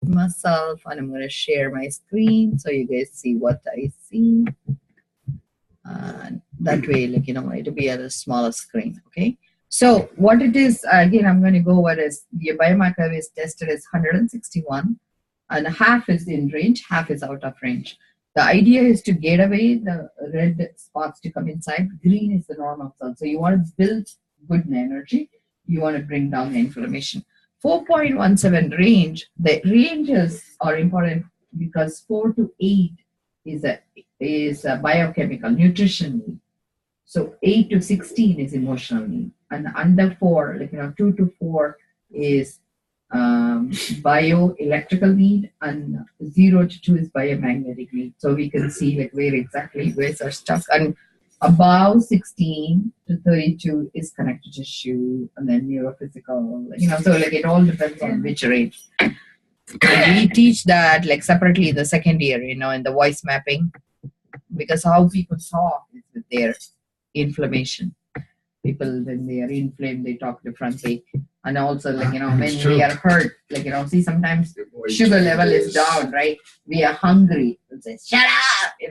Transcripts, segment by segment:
myself, and I'm going to share my screen so you guys see what I see. That way, like, it'll be at a smaller screen, okay? So what it is, again, I'm going to go what is your biomarker is tested is 161, and half is in range, half is out of range. The idea is to get away the red spots to come inside. Green is the normal cell. So you want to build good energy. You want to bring down the inflammation. 4.17 range, the ranges are important because 4 to 8 is a biochemical nutrition need. So 8 to 16 is emotional need. And under 4, 2 to 4 is bioelectrical need, and 0 to 2 is biomagnetic need. So we can see where exactly where's our stuff. And above 16 to 32 is connective tissue, and then neurophysical, so it all depends on which range. And we teach that separately in the second year, in the voice mapping, because how people talk is with their inflammation. People, when they are inflamed, they talk differently. And also, when we are hurt, see, sometimes sugar level is down, right? We are hungry. We'll say, shut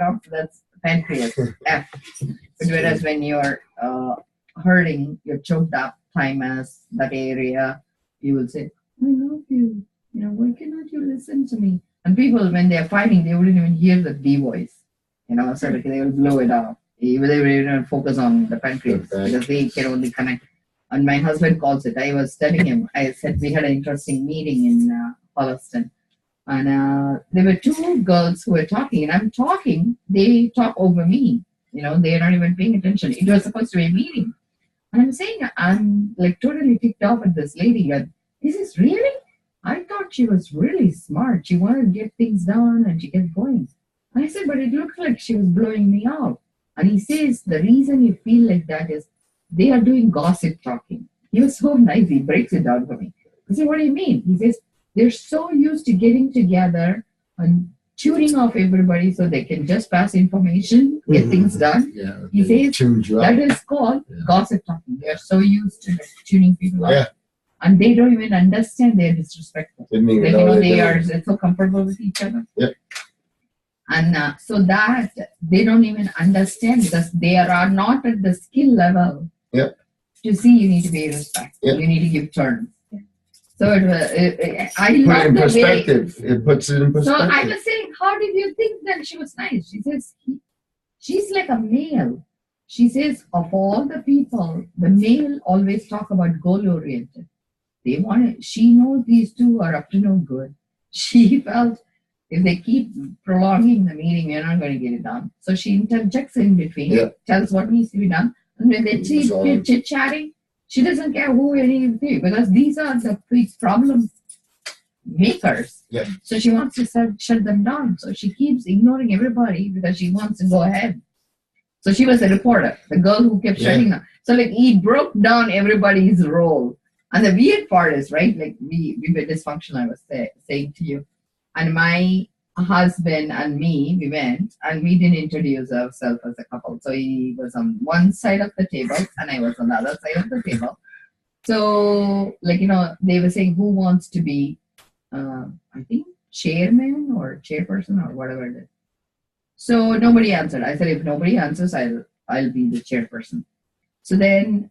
up! That's pancreas, F. But whereas when you're hurting, you're choked up, thymus, that area, you will say, I love you. Why cannot you listen to me? And people, when they're fighting, they wouldn't even hear the D voice. So they will blow it off. They will even focus on the pancreas because they can only connect. And my husband calls it. I was telling him, I said we had an interesting meeting in Holliston. And there were two girls who were talking, and I'm talking, they talk over me. They're not even paying attention. It was supposed to be a meeting. And I'm saying, I'm totally ticked off at this lady. And he says, really? I thought she was really smart. She wanted to get things done and she kept going. And I said, but it looked like she was blowing me out. And he says, the reason you feel like that is they are doing gossip talking. He was so nice. He breaks it down for me. I said, what do you mean? He says, they're so used to getting together and tuning off everybody so they can just pass information, get things done. Yeah, he says, that is called gossip talking. They're so used to tuning people off. And they don't even understand they're disrespectful. They are so comfortable with each other. Yep. And so that they don't even understand because they are not at the skill level. Yep. To see, you need to be respectful. Yep. You need to give turns. Yep. So I love the perspective. It puts it in perspective. So I was saying, how did you think that she was nice? She says, she's like a male. She says, of all the people, the male always talk about goal-oriented. They want it. She knows these two are up to no good. She felt if they keep prolonging the meeting, we're not going to get it done. So she interjects in between, tells what needs to be done. And when they chit-chatting, she doesn't care who any of them, because these are the problem makers. Yeah. So she wants to shut them down. So she keeps ignoring everybody because she wants to go ahead. So she was a reporter, the girl who kept shutting down. So he broke down everybody's role. And the weird part is, right, we were dysfunctional, I was saying to you. And my husband and me, we went, and we didn't introduce ourselves as a couple. So he was on one side of the table, and I was on the other side of the table. So, they were saying, who wants to be, I think, chairman or chairperson or whatever it is. So nobody answered. I said, if nobody answers, I'll be the chairperson. So then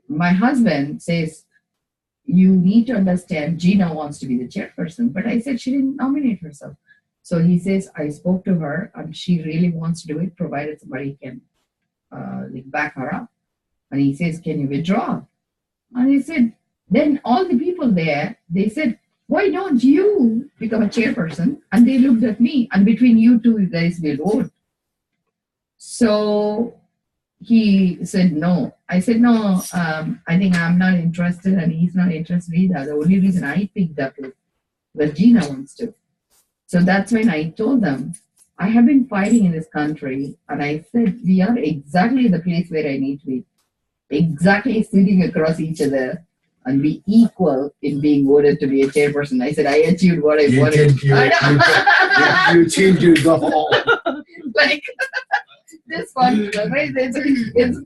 my husband says, you need to understand Gina wants to be the chairperson. But I said she didn't nominate herself. So he says, I spoke to her and she really wants to do it, provided somebody can back her up. And he says, can you withdraw? And he said, then all the people there, they said, why don't you become a chairperson? And they looked at me, and between you two, you guys will vote. So he said, no. I said, no, I think I'm not interested, and he's not interested either. The only reason I picked up is that Gina wants to. So that's when I told them, I have been fighting in this country, and I said, we are exactly the place where I need to be. Exactly sitting across each other and be equal in being voted to be a chairperson. I said, I achieved what I wanted. You achieved your goal. This one, right? It's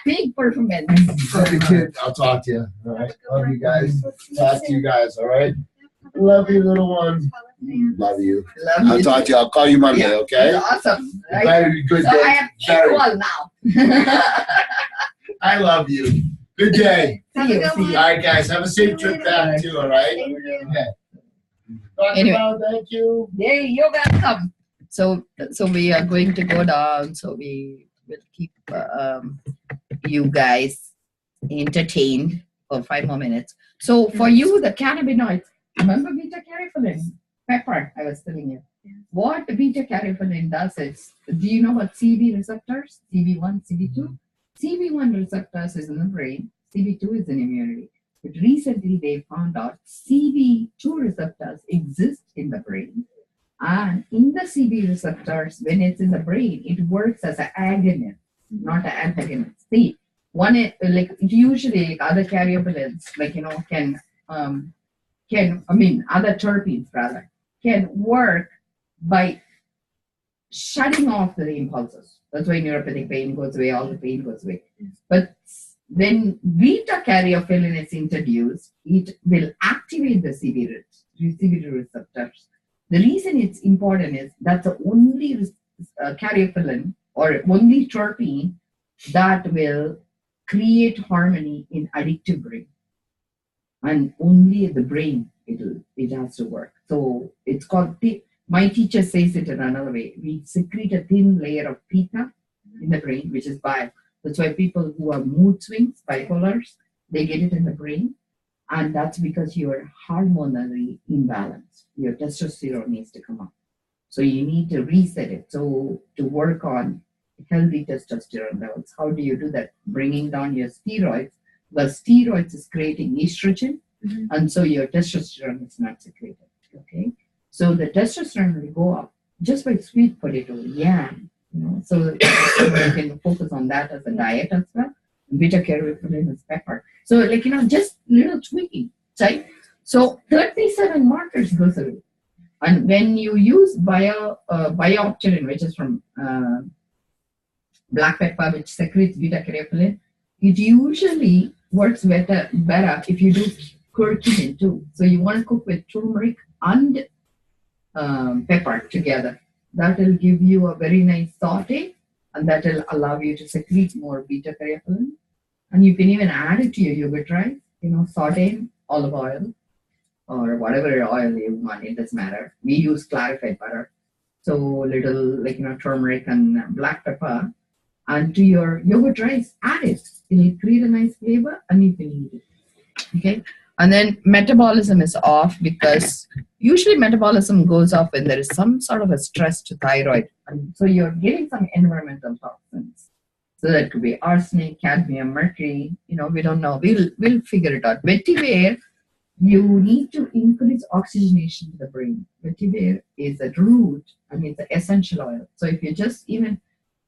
peak performance. I'll talk to you. All right. Love you guys. Talk to you guys. All right. Love you, little one. Love you. Love I'll you. talk to you. I'll call you Monday, Yeah, okay? awesome. Right? Very good So day. I am Very. equal now. I love you. Good day. See you. All right, guys. Have a safe trip back too. All right. Thank you. Okay. Dr. Anyway. Mao, thank you. Hey, you're welcome. So we are going to go down. So we will keep you guys entertained for 5 more minutes. So for you, the cannabinoids, remember beta carotene, pepper, I was telling you. Yeah. What beta carotene does is, do you know what CB receptors? CB1, CB2? CB1 receptors is in the brain, CB2 is in immunity. But recently they found out CB2 receptors exist in the brain. And in the CB receptors, when it's in the brain, it works as an agonist, not an antagonist. See, one is like usually like other cariophylins, like other terpenes rather, can work by shutting off the impulses. That's why neuropathic pain goes away, all the pain goes away. But when beta cariophylline is introduced, it will activate the CB2 receptors. The reason it's important is that's the only cariophylline or only terpene that will create harmony in addictive brain. And only the brain it has to work. So it's called, my teacher says it in another way. We secrete a thin layer of theta in the brain, which is bile. That's why people who have mood swings, bipolars, they get it in the brain. And that's because you're hormonally imbalanced. Your testosterone needs to come up. So you need to reset it. So to work on healthy testosterone levels, how do you do that? Bringing down your steroids. Well, steroids is creating estrogen, and so your testosterone is not secreted. Okay, so the testosterone will go up just by sweet potato, yam. So you can focus on that as a diet as well. Beta carotene is pepper. So just little tweaking, right? So 37 markers goes away, and when you use biopterin, which is from black pepper, which secretes beta carotene, it usually works better if you do curcumin too. So you want to cook with turmeric and pepper together. That will give you a very nice saute, and that will allow you to secrete more beta carotene. And you can even add it to your yogurt rice, saute in olive oil or whatever oil you want, it doesn't matter. We use clarified butter. So little turmeric and black pepper. And to your yogurt rice, add it. It'll create a nice flavor and you can eat it. Okay? And then metabolism is off because usually metabolism goes off when there is some sort of a stress to thyroid. And so you're getting some environmental toxins. So that could be arsenic, cadmium, mercury. We don't know. We'll figure it out. Vetiver, you need to increase oxygenation to the brain. Vetiver is a root and it's an essential oil. So if you just even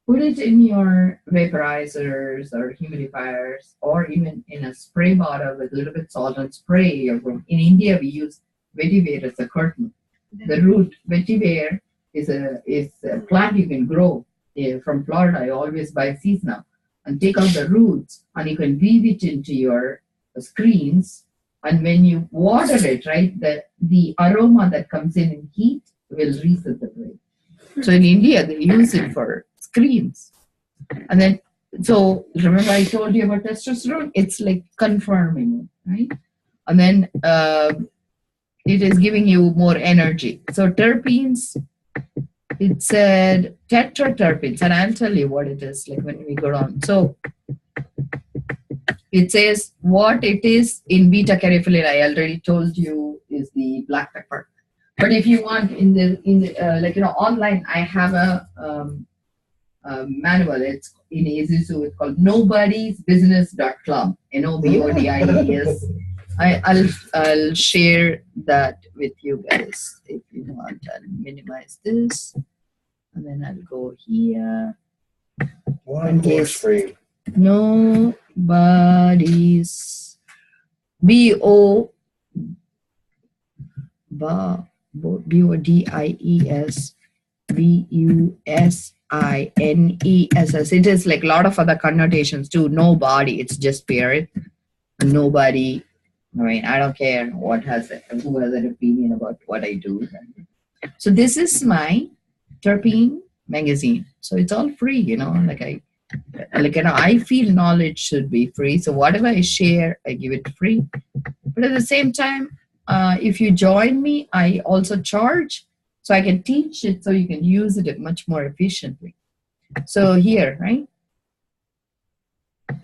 put it in your vaporizers or humidifiers or even in a spray bottle with a little bit salt and spray your room. In India, we use vetiver as a curtain. The root, vetiver, is a plant you can grow. From Florida, I always buy seeds now. And take out the roots and you can weave it into your screens. And when you water it, right, the aroma that comes in heat will reset the brain. So in India, they use it for screens. And then, so remember I told you about testosterone? It's like confirming it, right? And then it is giving you more energy. So terpenes, it said tetraterpenes, and I'll tell you what it is like when we go down. So it says what it is in beta carotene. I already told you is the black pepper. But if you want in the online, I have a manual. It's in Azusu. It's called nobodiesbusiness.club. NOBODIES. I'll share that with you guys if you want. I'll minimize this, and then I'll go here. One more screen. Nobody's BODIESBUSINESS. It is like a lot of other connotations too. Nobody, it's just spirit. Nobody I mean, I don't care who has an opinion about what I do. So this is my terpene magazine. So it's all free, I feel knowledge should be free. So whatever I share, I give it free. But at the same time, if you join me, I also charge, so I can teach it, so you can use it much more efficiently. So here, right?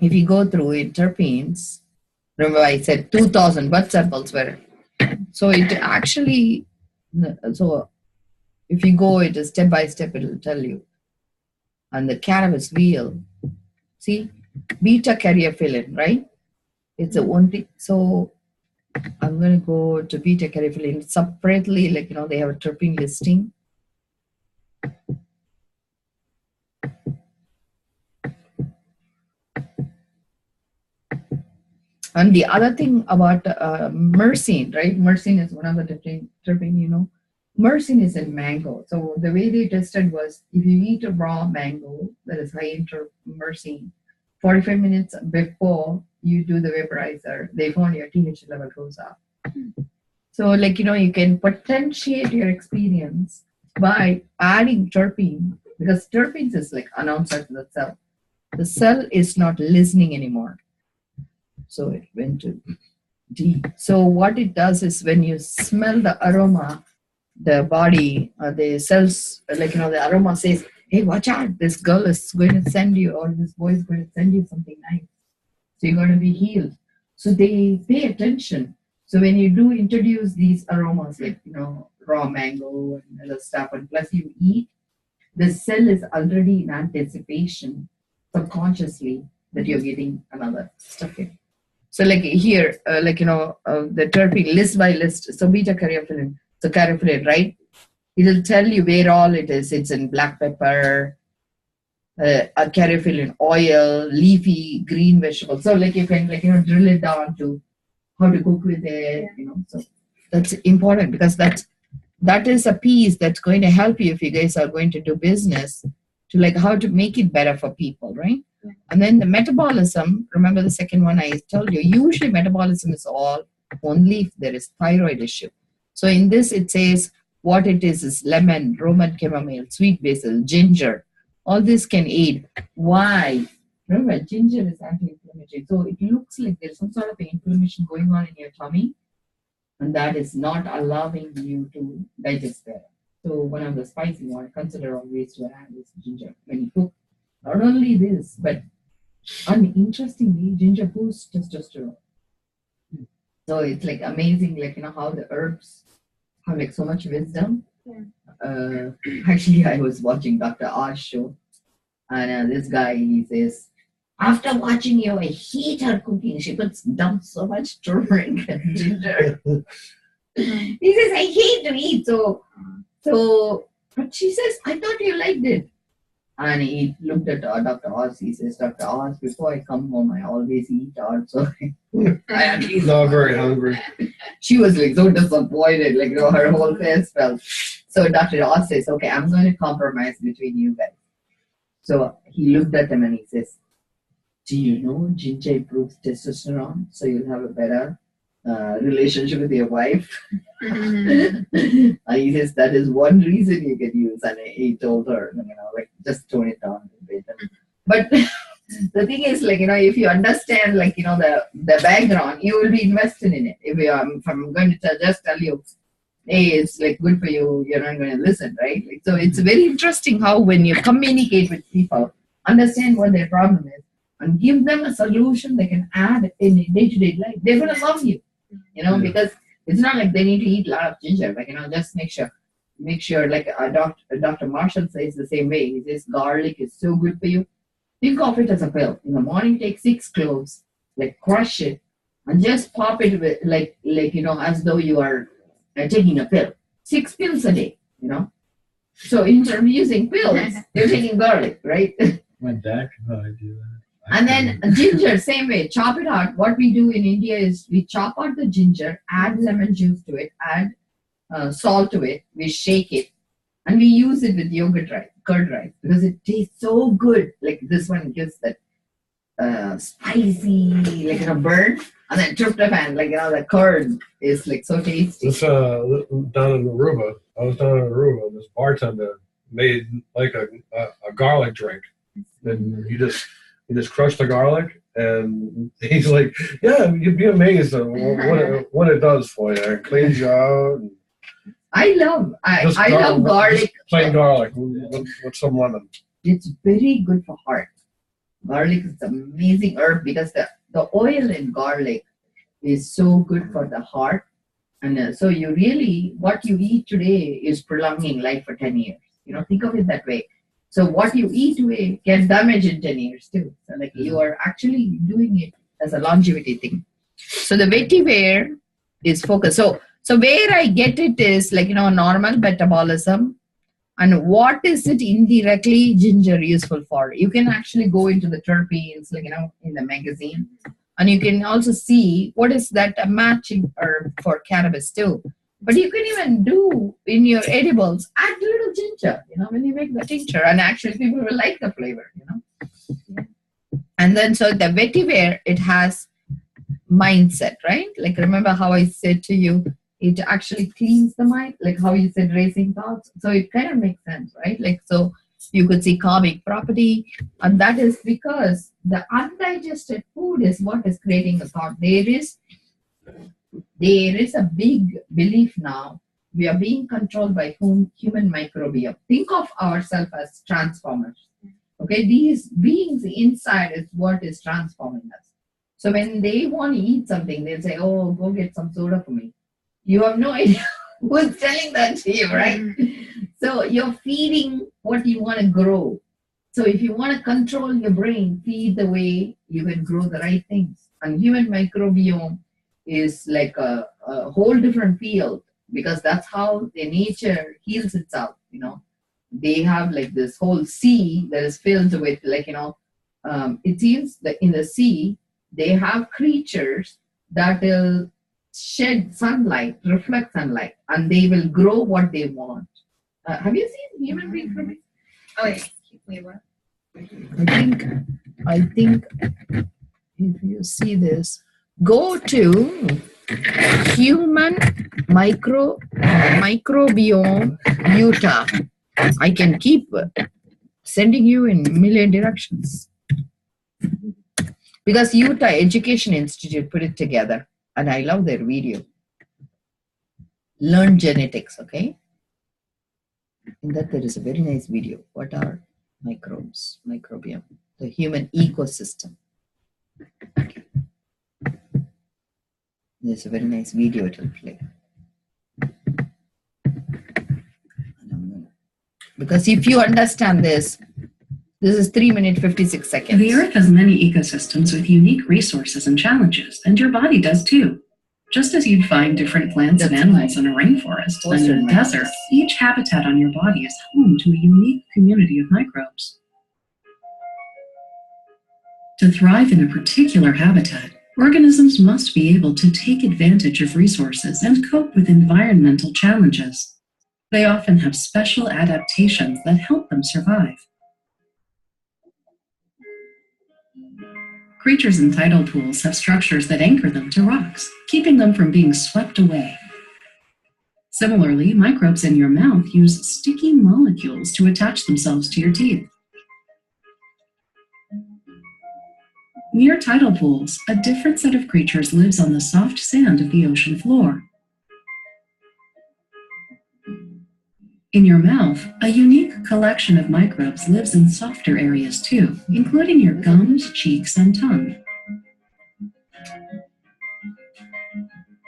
If you go through it, terpenes. Remember, I said 2,000 bud samples were. So it actually, so if you go it is step by step, it will tell you. And the cannabis wheel, see, beta caryophyllene, right? It's the one thing. So I'm going to go to beta caryophyllene separately, they have a terpene listing. And the other thing about myrcene, right? Myrcene is one of the terpene, Myrcene is in mango. So the way they tested was if you eat a raw mango that is high in myrcene, 45 minutes before you do the vaporizer, they found your THC level goes up. So you can potentiate your experience by adding terpene, because terpenes is like announcer to the cell. The cell is not listening anymore. So it went to D. So what it does is when you smell the aroma, the body, the cells, the aroma says, hey, watch out, this girl is going to send you, or this boy is going to send you something nice. So you're going to be healed. So they pay attention. So when you do introduce these aromas, raw mango and other stuff, and plus you eat, the cell is already in anticipation subconsciously that you're getting another stuff in. So here, the terpene list by list. So beta caryophyllene. So caryophyllene, right? It'll tell you where all it is. It's in black pepper, a caryophyllene oil, leafy green vegetables. So you can drill it down to how to cook with it. So that's important, because that is a piece that's going to help you if you guys are going to do business, to how to make it better for people, right? Yeah. And then the metabolism, remember the second one I told you, usually metabolism is all only if there is thyroid issue. So in this it says what it is lemon, Roman chamomile, sweet basil, ginger. All this can aid. Why? Remember, ginger is anti-inflammatory. So it looks like there's some sort of inflammation going on in your tummy, and that is not allowing you to digest better. So one of the spices you want to consider always to add is ginger when you cook. Not only this, but interestingly, ginger boosts testosterone. So it's amazing, how the herbs have so much wisdom. Yeah. Actually, I was watching Dr. Oz show, and this guy, he says, after watching you, I hate her cooking. She dumps so much turmeric and ginger. He says, I hate to eat. But she says, I thought you liked it. And he looked at Dr. Oz. He says, Dr. Oz, before I come home, I always eat out. So I at least not very hungry. She was so disappointed, her whole face fell. So Dr. Oz says, okay, I'm going to compromise between you guys. So he looked at him and he says, do you know ginger improves testosterone, so you'll have a better relationship with your wife? Mm-hmm. And he says that is one reason you can use. And he told her, just tone it down a bit. But the thing is, if you understand, the background, you will be invested in it. If I'm going to just tell you, hey, it's good for you, you're not going to listen, right? So it's very interesting how when you communicate with people, understand what their problem is, and give them a solution they can add in day-to-day life, they're going to love you, because it's not like they need to eat a lot of ginger, just make sure, Dr. Marshall says the same way. He says garlic is so good for you. Think of it as a pill. In the morning, take 6 cloves, crush it, and just pop it with, as though you are taking a pill. 6 pills a day, So instead of using pills, you're taking garlic, right? My dad could probably do that. And then ginger, same way, chop it out. What we do in India is we chop out the ginger, add lemon juice to it, add salt to it, we shake it, and we use it with yogurt rice, curd rice, because it tastes so good. This one gives that spicy, like burn, and then tryptophan, the curd is like so tasty. This down in Aruba, I was down in Aruba. This bartender made like a garlic drink, and you just crush the garlic, and he's like, yeah, you'd be amazed at what it does for you. It cleans you out. And I love garlic. Just plain garlic with some lemon. It's very good for heart. Garlic is an amazing herb because the oil in garlic is so good for the heart. And so you really, what you eat today is prolonging life for 10 years. Think of it that way. So what you eat today can damage in 10 years too. So you are actually doing it as a longevity thing. So the vetiver is focused. So where I get it is normal metabolism. And what is it indirectly ginger useful for? You can actually go into the terpenes, in the magazine. And you can also see what is that a matching herb for cannabis too. But you can even do in your edibles, add a little ginger, when you make the tincture. And actually people will like the flavor, Yeah. And then so the vetiver, it has mindset, right? Remember how I said to you, it actually cleans the mind, like how you said racing thoughts. So it kind of makes sense, right? So you could see calming property, and that is because the undigested food is what is creating a thought. There is a big belief now we are being controlled by human microbiome. Think of ourselves as transformers. Okay, these beings inside is what is transforming us. So when they want to eat something, they'll say, "Oh, go get some soda for me." You have no idea who's telling that to you, right? So you're feeding what you want to grow. So if you want to control your brain, feed the way you can grow the right things. And human microbiome is like a whole different field because that's how the nature heals itself. They have this whole sea that is filled with it seems that in the sea they have creatures that will shed sunlight, reflect sunlight, and they will grow what they want. Have you seen human microbiome? Oh wait, wait, what? I think if you see this, go to human microbiome Utah. I can keep sending you in a million directions because Utah Education Institute put it together, and I love their video. Learn genetics, okay? In that there is a very nice video. What are microbes, microbiome, the human ecosystem? There's a very nice video it will play. Because if you understand this is 3 minutes 56 seconds. The Earth has many ecosystems with unique resources and challenges, and your body does too. Just as you'd find different plants and animals in a rainforest than in a desert, each habitat on your body is home to a unique community of microbes. To thrive in a particular habitat, organisms must be able to take advantage of resources and cope with environmental challenges. They often have special adaptations that help them survive. Creatures in tidal pools have structures that anchor them to rocks, keeping them from being swept away. Similarly, microbes in your mouth use sticky molecules to attach themselves to your teeth. Near tidal pools, a different set of creatures lives on the soft sand of the ocean floor. In your mouth, a unique collection of microbes lives in softer areas too, including your gums, cheeks, and tongue.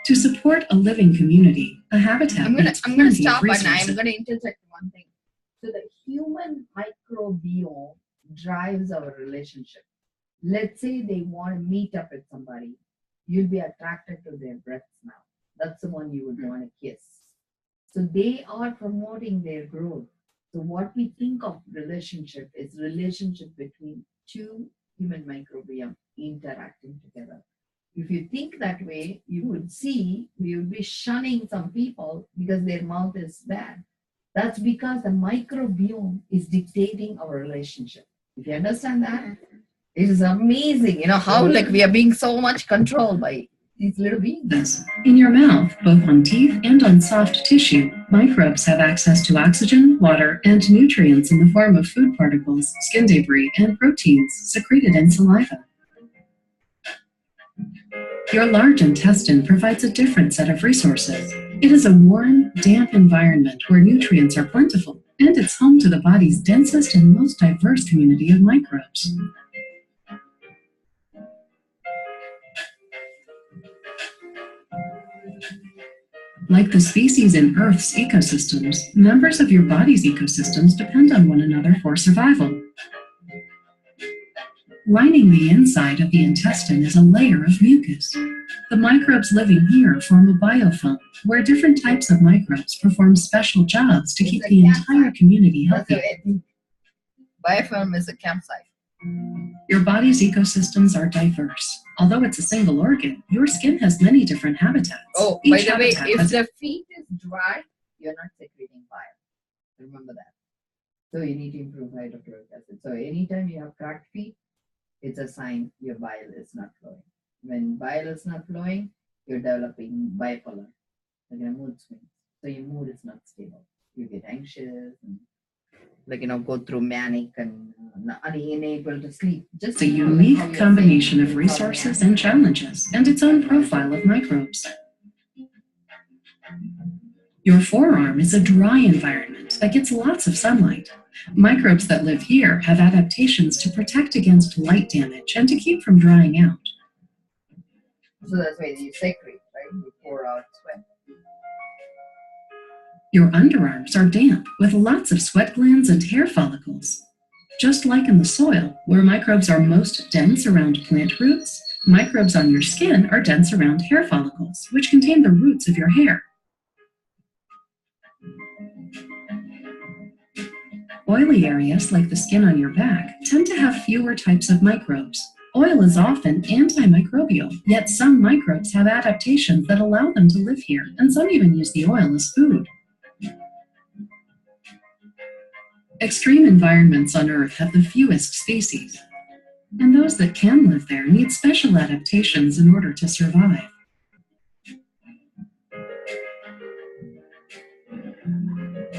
To support a living community, a habitat needs I'm going to plenty of stop and resources. I'm going to interject one thing. So the human microbiome drives our relationship. Let's say they want to meet up with somebody. You'll be attracted to their breaths now. That's the one you would want to kiss. So they are promoting their growth. So what we think of relationship is relationship between two human microbiome interacting together. If you think that way, you would see you would be shunning some people because their mouth is bad. That's because the microbiome is dictating our relationship. If you understand that, It is amazing, how like we are being so much controlled by these little beings. In your mouth, both on teeth and on soft tissue, microbes have access to oxygen, water, and nutrients in the form of food particles, skin debris, and proteins secreted in saliva. Your large intestine provides a different set of resources. It is a warm, damp environment where nutrients are plentiful, and it's home to the body's densest and most diverse community of microbes. Like the species in Earth's ecosystems, members of your body's ecosystems depend on one another for survival. Lining the inside of the intestine is a layer of mucus. The microbes living here form a biofilm, where different types of microbes perform special jobs to keep the entire community healthy. Biofilm is a campsite. Your body's ecosystems are diverse. Although it's a single organ, your skin has many different habitats. Oh, by the way, if the feet is dry, you're not secreting bile. Remember that. So you need to improve hydrochloric acid. So anytime you have cracked feet, it's a sign your bile is not flowing. When bile is not flowing, you're developing bipolar, like mood swings. So your mood is not stable. You get anxious and go through manic and unable to sleep. It's a unique combination of resources and challenges, and its own profile of microbes. Your forearm is a dry environment that gets lots of sunlight. Microbes that live here have adaptations to protect against light damage and to keep from drying out. So that's why you secrete, right? You pour out sweat. Your underarms are damp with lots of sweat glands and hair follicles. Just like in the soil, where microbes are most dense around plant roots, microbes on your skin are dense around hair follicles, which contain the roots of your hair. Oily areas, like the skin on your back, tend to have fewer types of microbes. Oil is often antimicrobial, yet some microbes have adaptations that allow them to live here, and some even use the oil as food. Extreme environments on Earth have the fewest species, and those that can live there need special adaptations in order to survive.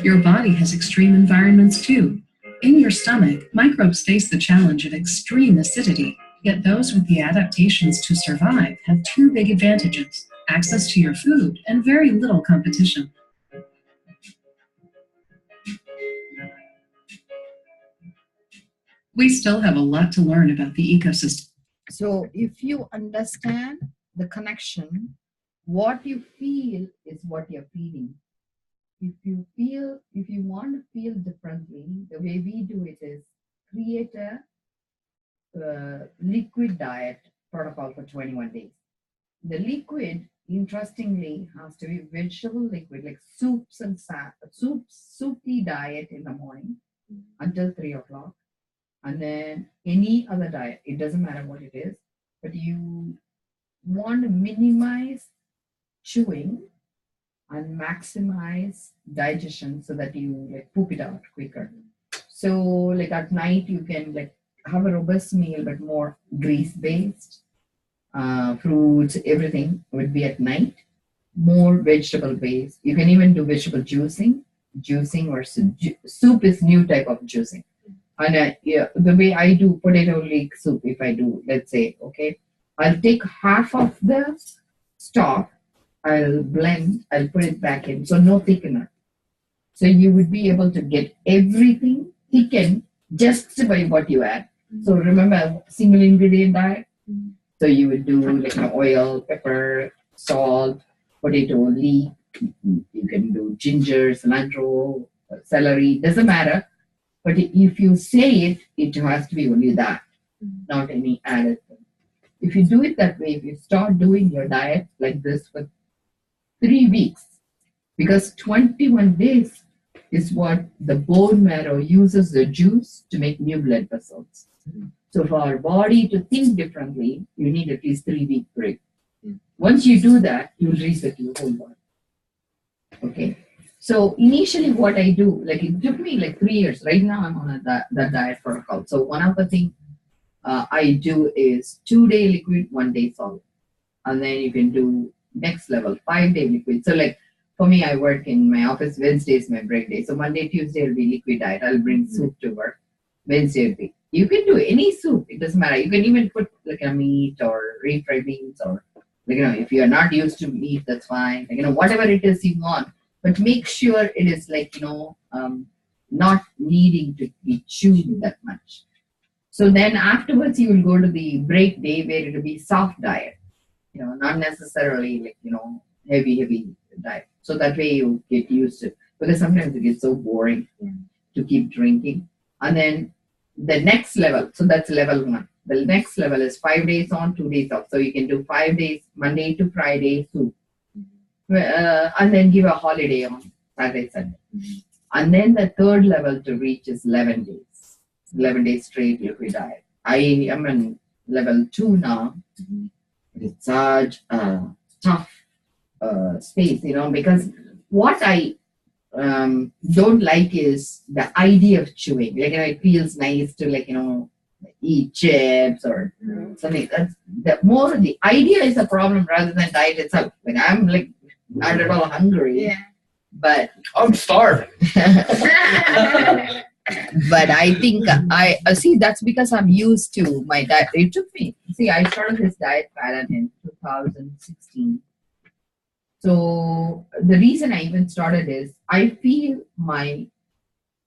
Your body has extreme environments too. In your stomach, microbes face the challenge of extreme acidity, yet those with the adaptations to survive have two big advantages: access to your food and very little competition. We still have a lot to learn about the ecosystem. So if you understand the connection, what you feel is what you're feeding. If you want to feel differently, the way we do it is create a liquid diet protocol for 21 days. The liquid, interestingly, has to be vegetable liquid, like soups and soupy diet in the morning until 3 o'clock. And then any other diet, it doesn't matter what it is, but you want to minimize chewing and maximize digestion so that you poop it out quicker. So at night you can have a robust meal but more grease based. Fruits, everything would be at night. More vegetable based. You can even do vegetable juicing. Or soup is new type of juicing. And the way I do potato leek soup, if I do, let's say, okay, I'll take half of the stock, I'll blend, I'll put it back in, so no thickener. So you would be able to get everything thickened just by what you add. So remember, single ingredient diet. So you would do oil, pepper, salt, potato leek. You can do ginger, cilantro, celery, doesn't matter. But if you say it, it has to be only that, not any added thing. If you do it that way, if you start doing your diet like this for 3 weeks, because 21 days is what the bone marrow uses the juice to make new blood vessels. So for our body to think differently, you need at least 3-week break. Once you do that, you'll reset your whole body. Okay. So initially what I do, it took me 3 years. Right now I'm on that diet protocol. So one of the things I do is 2-day liquid, 1-day solid. And then you can do next level, 5-day liquid. So like for me, I work in my office. Wednesday is my break day. So Monday, Tuesday will be liquid diet. I'll bring soup to work. Wednesday will be. You can do any soup. It doesn't matter. You can even put like a meat or refried beans or like, if you're not used to meat, that's fine. Like, whatever it is you want. But make sure it is like, not needing to be chewed that much. So then afterwards you will go to the break day where it will be soft diet. Not necessarily like, heavy diet. So that way you get used to it. Because sometimes it gets so boring to keep drinking. And then the next level, so that's level 1. The next level is 5 days on, 2 days off. So you can do 5 days, Monday to Friday, soup. And then give a holiday on Saturday, Sunday. And then the third level to reach is 11 days. 11 days straight liquid diet. I am in level 2 now. It's such a tough space, because what I don't like is the idea of chewing. Like, it feels nice to eat chips or something. That's the idea is a problem rather than diet itself. Like, I'm like not at all hungry. Yeah. But I'm starving. but I think I see that's because I'm used to my diet. It took me. See, I started this diet pattern in 2016. So the reason I even started is I feel my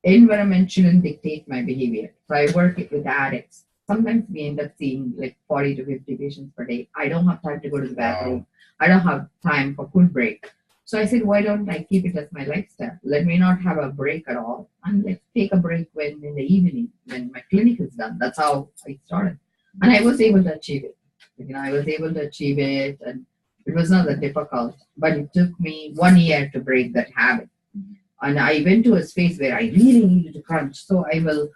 environment shouldn't dictate my behavior. So I work with addicts. Sometimes we end up seeing like 40 to 50 patients per day. I don't have time to go to the bathroom. I don't have time for food break. So I said, why don't I keep it as my lifestyle? Let me not have a break at all. And let's take a break when in the evening, when my clinic is done. That's how I started. And I was able to achieve it. I was able to achieve it. And it was not that difficult. But it took me 1 year to break that habit. And I went to a space where I really needed to crunch. So I will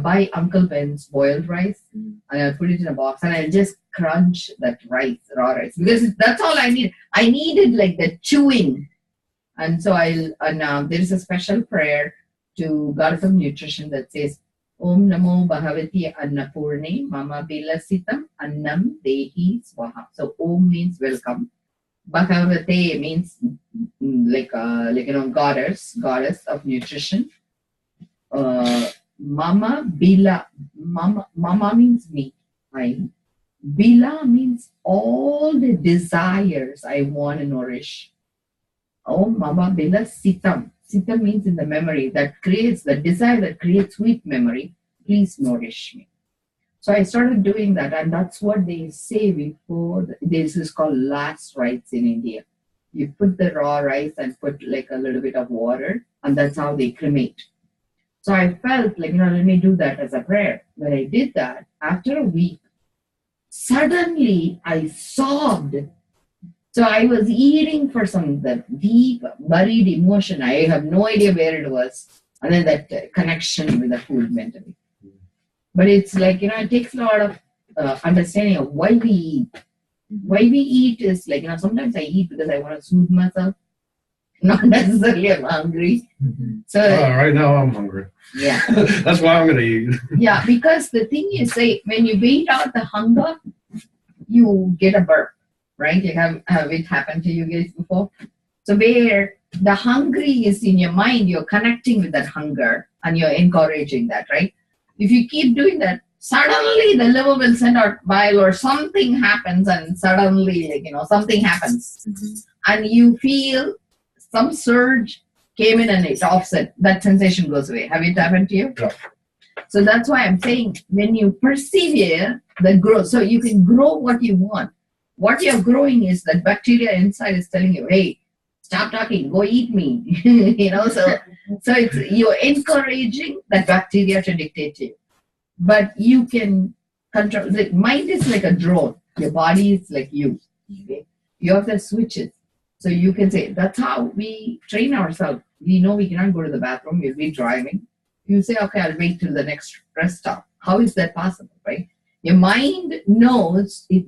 buy Uncle Ben's boiled rice. And I'll put it in a box. And I'll just crunch that rice, raw rice. Because that's all I need. I needed like the chewing. And so there is a special prayer to Goddess of Nutrition that says, Om Namo Bhagavati Annapurne Mama Bilasitam Annam Dehi Swaha. So Om means welcome. Bhagavate means goddess of nutrition. Mama Bila. Mama means me. Right? Bila means all the desires I want to nourish. Oh, Mama Bila Sitam. Sitam means in the memory that creates the desire that creates sweet memory. Please nourish me. So I started doing that, and that's what they say before. This is called last rites in India. You put the raw rice and put like a little bit of water, and that's how they cremate. So I felt like, let me do that as a prayer. When I did that, after a week, suddenly I sobbed. So I was eating for the deep buried emotion. I have no idea where it was. And then that connection with the food mentally. But it's like, it takes a lot of understanding of why we eat. Why we eat is like, sometimes I eat because I want to soothe myself. Not necessarily I'm hungry. So right now I'm hungry. Yeah. That's why I'm going to eat. Yeah, because the thing is, when you wait out the hunger, you get a burp, right? You have it happened to you guys before? So where the hungry is in your mind, you're connecting with that hunger and you're encouraging that, right? If you keep doing that, suddenly the liver will send out bile or something happens and suddenly, something happens. And you feel some surge came in and it offset. That sensation goes away. Have it happened to you? Yeah. So that's why I'm saying when you persevere, the growth, so you can grow what you want. What you're growing is that bacteria inside is telling you, hey, stop talking, go eat me. So it's you're encouraging that bacteria to dictate to you. But you can control. The mind is like a drone. Your body is like you. Okay? You have the switches. So you can say, that's how we train ourselves. We know we cannot go to the bathroom. We'll be driving. You say, okay, I'll wait till the next rest stop. How is that possible, right? Your mind knows it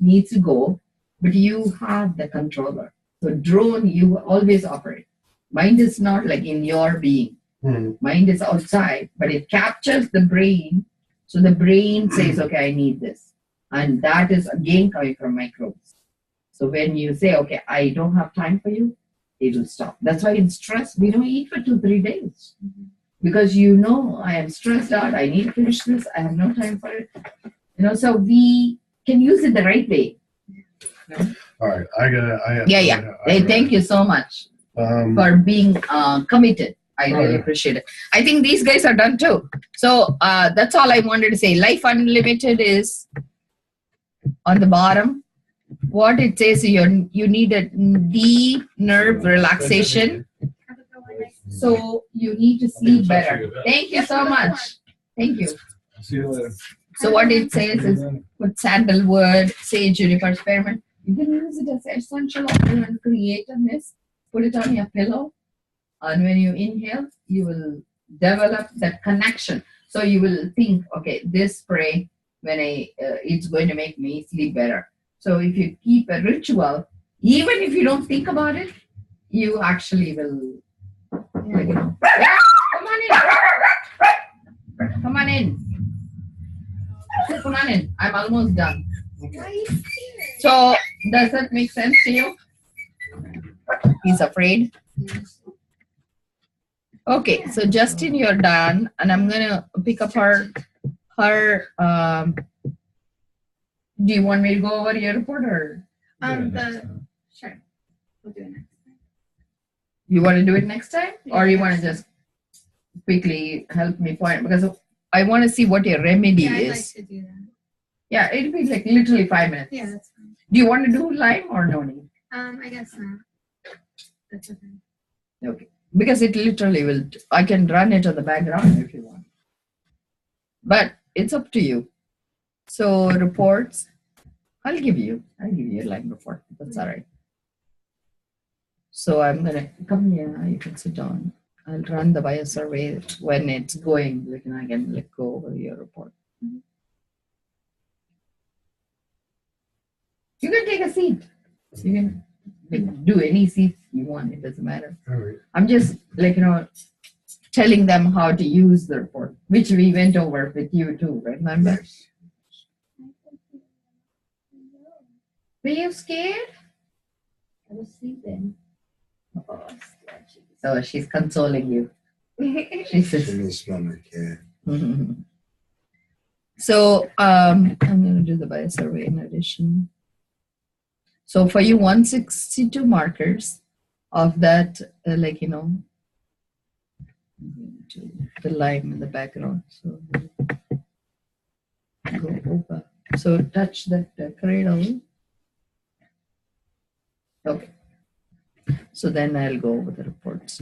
needs to go, but you have the controller. So drone, you always operate. Mind is not like in your being. Mind is outside, but it captures the brain So the brain says, okay, I need this. And that is again coming from microbes. So when you say, okay, I don't have time for you, it will stop. That's why in stress, we don't eat for 2-3 days. Because I am stressed out, I need to finish this, I have no time for it. So we can use it the right way. All right, Thank you so much for being committed. I really appreciate it. I think these guys are done too. So that's all I wanted to say. Life Unlimited is on the bottom. What it says, you need a deep nerve relaxation. So you need to sleep better. Thank you so much. Thank you. See you later. So what it says is put sandalwood, sage, juniper, spearmint. You can use it as essential oil and create a mist. Put it on your pillow. And when you inhale, you will develop that connection. So you will think, okay, this spray, it's going to make me sleep better. So if you keep a ritual, even if you don't think about it, you actually will. Come on in. Come on in. Come on in. I'm almost done. So does that make sense to you? He's afraid. Okay, so Justin, you're done, and I'm gonna pick up her. Do you want me to go over your report or? Sure. We'll do it next time. You want to do it next time, or you want to just quickly help me point, because I want to see what your remedy Yeah, I'd is. like to do that. Yeah, it'll be like literally 5 minutes. Yeah, that's fine. Do you want to do lime or no need? I guess not. That's okay. Okay, because it literally will. I can run it on the background if you want, but it's up to you. So reports, I'll give you a lime report. That's all right. So I'm gonna come here. You can sit down. I'll run the bio survey when it's going. I can go over your report. You can take a seat. You can do any seat you want. It doesn't matter. All right. I'm just telling them how to use the report, which we went over with you too. Remember? Were you scared? I was sleeping. Oh, she's consoling you. She says. She don't smell my cat. So I'm going to do the bio survey in addition. So for you, 162 markers of that, the lime in the background. So go over. So touch that cradle. Okay. So then I'll go over the reports.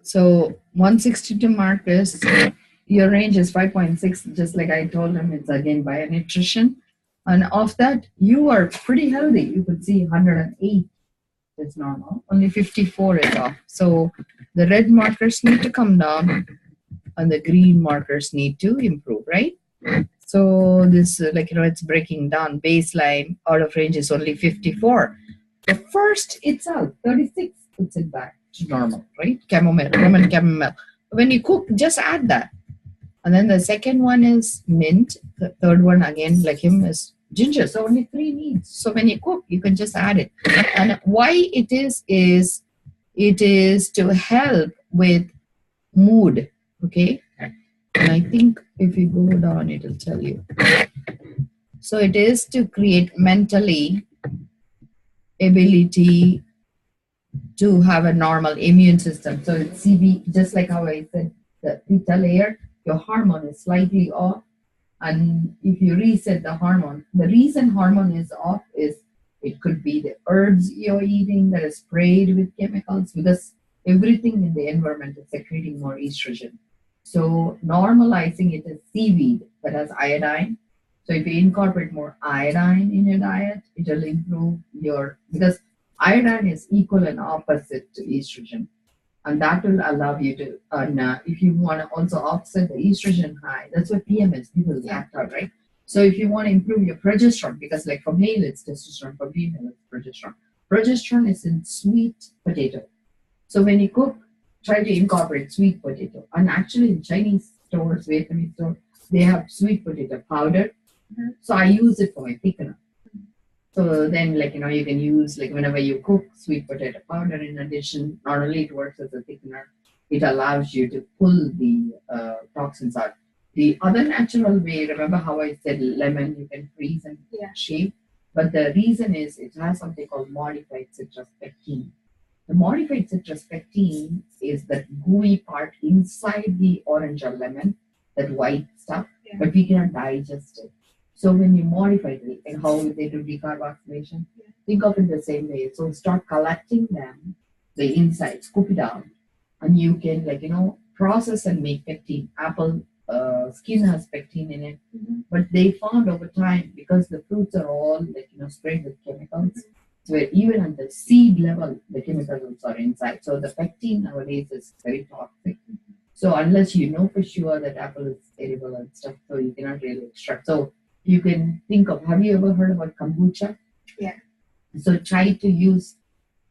So 162 markers, your range is 5.6, just like I told him, it's again bio nutrition. And of that, you are pretty healthy. You could see 108 is normal, only 54 is off. So the red markers need to come down and the green markers need to improve, right? So this, it's breaking down. Baseline out of range is only 54. The first, it's out, 36 puts it back to normal, right? Chamomile, Roman chamomile. when you cook, just add that. And then the second one is mint. The third one, again, like him, is ginger. So only 3 needs. So when you cook, you can just add it. And why it is it is to help with mood. Okay. And I think if you go down, it will tell you. So it is to create mentally ability to have a normal immune system. So it's CB, just like how I said, the theta layer, your hormone is slightly off. And if you reset the hormone, the reason hormone is off is it could be the herbs you're eating that is sprayed with chemicals, because everything in the environment is secreting more estrogen. So normalizing it is seaweed that has iodine. So if you incorporate more iodine in your diet, it will improve your, because iodine is equal and opposite to estrogen. And that will allow you to, if you want to also offset the estrogen high, that's what PMS, people act out, right? So if you want to improve your progesterone, because like for male it's testosterone, for female it's progesterone. Progesterone is in sweet potato. So when you cook, try to incorporate sweet potato. And actually in Chinese stores, Vietnamese stores, they have sweet potato powder. So I use it for my thickener. So then, like, you can use, like, whenever you cook sweet potato powder, in addition, not only it works as a thickener, it allows you to pull the toxins out. The other natural way, remember how I said lemon, you can freeze and shave? But the reason is it has something called modified citrus pectin. The modified citrus pectin is that gooey part inside the orange or lemon, that white stuff, but we cannot digest it. So when you modify it, and how they do decarboxylation, think of it the same way. So start collecting them, the inside, scoop it out, and you can, like, process and make pectin. Apple skin has pectin in it, but they found over time, because the fruits are all, like, sprayed with chemicals, where even at the seed level, the chemicals are inside. So the pectin nowadays is very toxic. So unless you know for sure that apple is edible and stuff, so you cannot really extract. So you can think of, have you ever heard about kombucha? Yeah. So try to use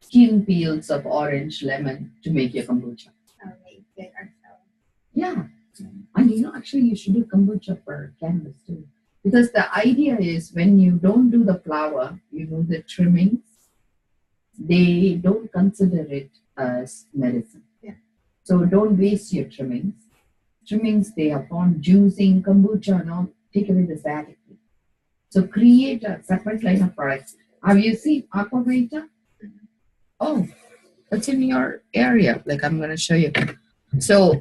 skin peels of orange, lemon to make your kombucha. Make it ourselves. Yeah. And actually you should do kombucha for cannabis too. Because the idea is when you don't do the flower, you do the trimmings, they don't consider it as medicine. Yeah. So don't waste your trimmings. Trimmings, they have found juicing, kombucha and all, take away the bad. So create a separate line of products. Have you seen Aquavita? Oh, that's in your area. Like, I'm going to show you. So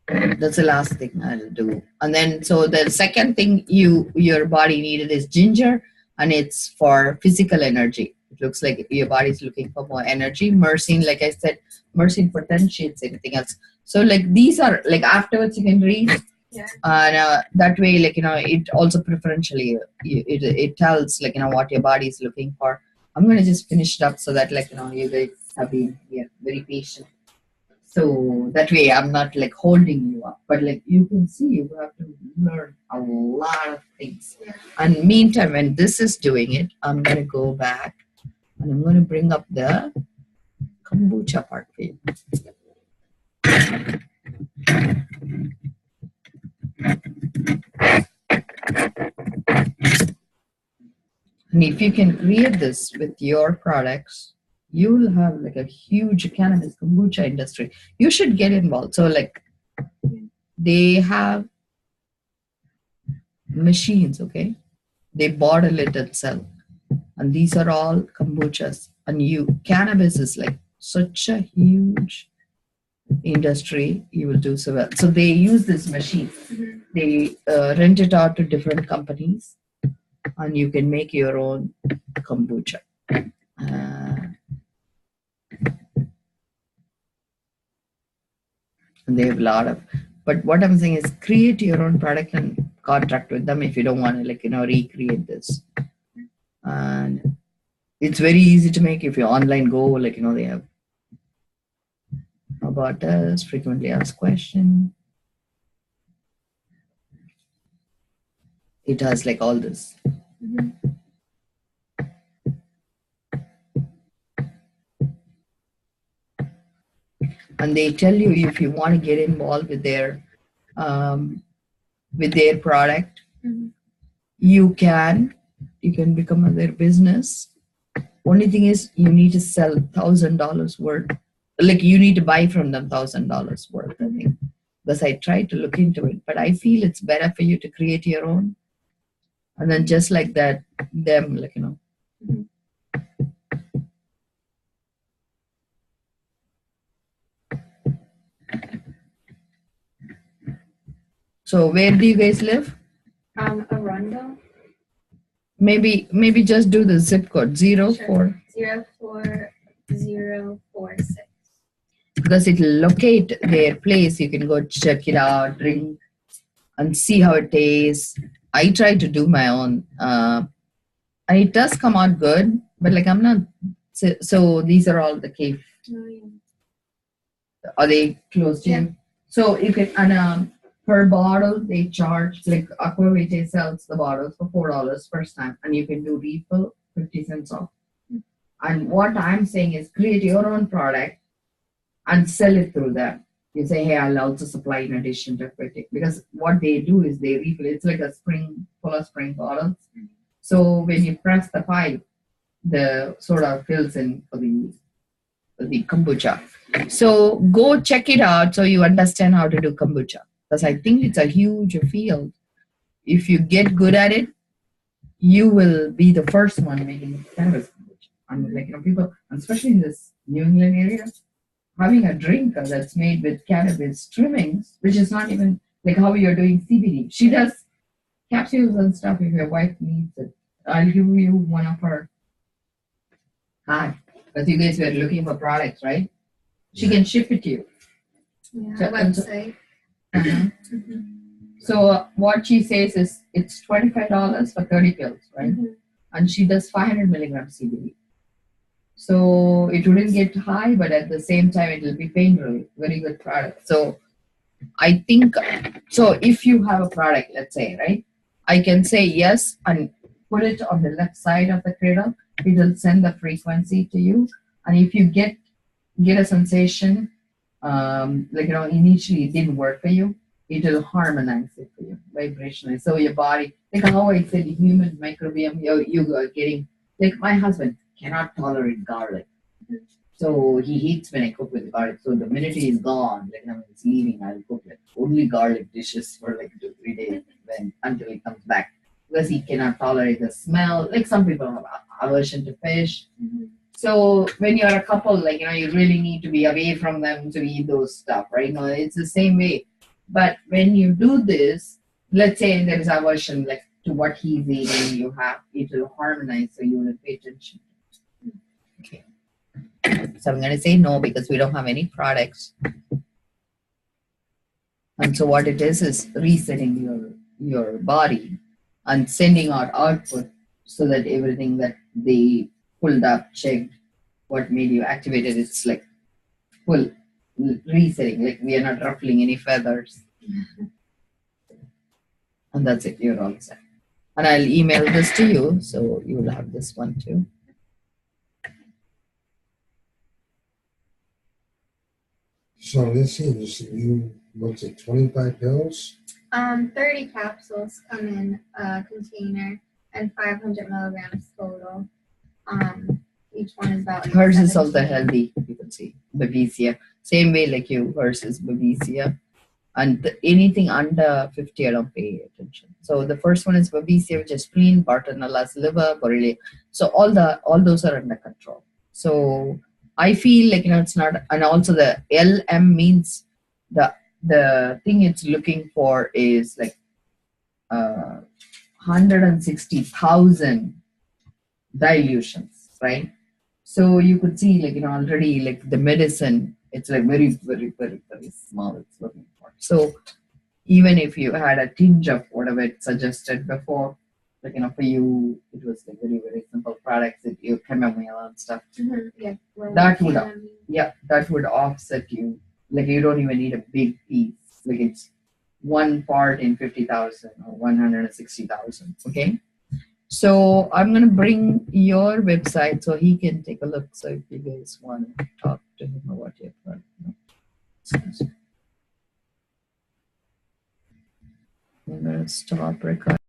that's the last thing I'll do. And then, so the second thing your body needed is ginger, and it's for physical energy. It looks like your body's looking for more energy. Myrcene, like I said, myrcene potentiates anything else. So like these are, like, afterwards you can read. Yeah. And that way, like, it also preferentially, it tells, like, what your body is looking for. I'm going to just finish it up so that, like, you guys have been very patient. So that way I'm not, like, holding you up. But, like, you can see you have to learn a lot of things. Yeah. And meantime, when this is doing it, I'm going to go back and I'm going to bring up the kombucha part for you. And if you can create this with your products, you will have, like, a huge cannabis kombucha industry. You should get involved. So, like, they have machines, okay? They bottle it and sell. And these are all kombuchas. And cannabis is, like, such a huge industry, you will do so well. So they use this machine. They rent it out to different companies, and you can make your own kombucha. And they have a lot of, but what I'm saying is create your own product and contract with them if you don't want to, like, recreate this. And it's very easy to make. If you online go, like, they have about us, frequently asked question. It has, like, all this. and they tell you if you want to get involved um, with their product, Mhm. you can become their business. Only thing is you need to sell $1,000 worth. Like you need to buy from them $1,000 worth, I think. Because I tried to look into it, but I feel it's better for you to create your own. And then just like that, them, like, Mhm. So where do you guys live? Arundel. Maybe just do the zip code Sure. 04, 04046. because it'll locate their place. You can go check it out, drink, and see how it tastes. I try to do my own, and it does come out good. But like I'm not. So these are all the cave. Oh, yeah. Are they close to you? So you can, and per bottle they charge, like Aquavite sells the bottles for $4 first time, and you can do refill 50 cents off. And what I'm saying is create your own product and sell it through them. You say, hey, I'll also supply in addition to Aquatic, because what they do is they refill. It's like a spring full of spring bottles. So when you press the pipe, the soda fills in for the kombucha. So go check it out so you understand how to do kombucha. Because I think it's a huge field. If you get good at it, you will be the first one making cannabis kombucha. And like people, especially in this New England area, having a drink that's made with cannabis trimmings, which is not even like how you're doing CBD. She does capsules and stuff if your wife needs it. I'll give you one of her. Hi. Because you guys were looking for products, right? She can ship it to you. Yeah, So- website. Uh-huh. Mhm. So what she says is it's $25 for 30 pills, right? Mhm. And she does 500 milligrams CBD. So it wouldn't get high, but at the same time it will be pain relief. Very good product. So I think, so if you have a product, let's say, right, I can say yes and put it on the left side of the cradle. It will send the frequency to you, and if you get a sensation, like initially it didn't work for you, it will harmonize it for you vibrationally. So your body, like how I said, human microbiome, you are getting, like my husband cannot tolerate garlic. So he hates when I cook with garlic. So the minute he is gone, like when he's leaving, I'll cook like only garlic dishes for like 2-3 days until he comes back. Because he cannot tolerate the smell. Like some people have aversion to fish. Mhm. So when you're a couple, like you really need to be away from them to eat those stuff, right? No, it's the same way. But when you do this, let's say there is aversion like to what he's eating, it will harmonize, so you will pay attention. Okay. So I'm gonna say no because we don't have any products. And so what it is resetting your body and sending out output so that everything that they pulled up, checked, what made you activated, it's like full resetting, like we are not ruffling any feathers. And that's it, you're all set. And I'll email this to you, so you will have this one too. So let's see, what's it, 25 pills? 30 capsules come in a container and 500 milligrams total. Each one is about like Hers is 17. also healthy, you can see. Babesia. Same way like you, hers is Babesia. And anything under 50, I don't pay attention. So the first one is Babesia, which is spleen, Bartonella's liver, Borrelia. So all those are under control. So I feel like it's not, and also the LM means the thing it's looking for is like 160,000 dilutions, right? So you could see like already like the medicine, it's like very, very, very, very small it's looking for. So even if you had a tinge of whatever it suggested before, like for you it was like very, very simple products that you chamomile and stuff. Mhm. Yeah. That would chamomile. Yeah, that would offset you. Like you don't even need a big piece. Like it's one part in 50,000 or 160,000. Okay. So I'm gonna bring your website so he can take a look. So if you guys want to talk to him about your product. I'm gonna stop recording.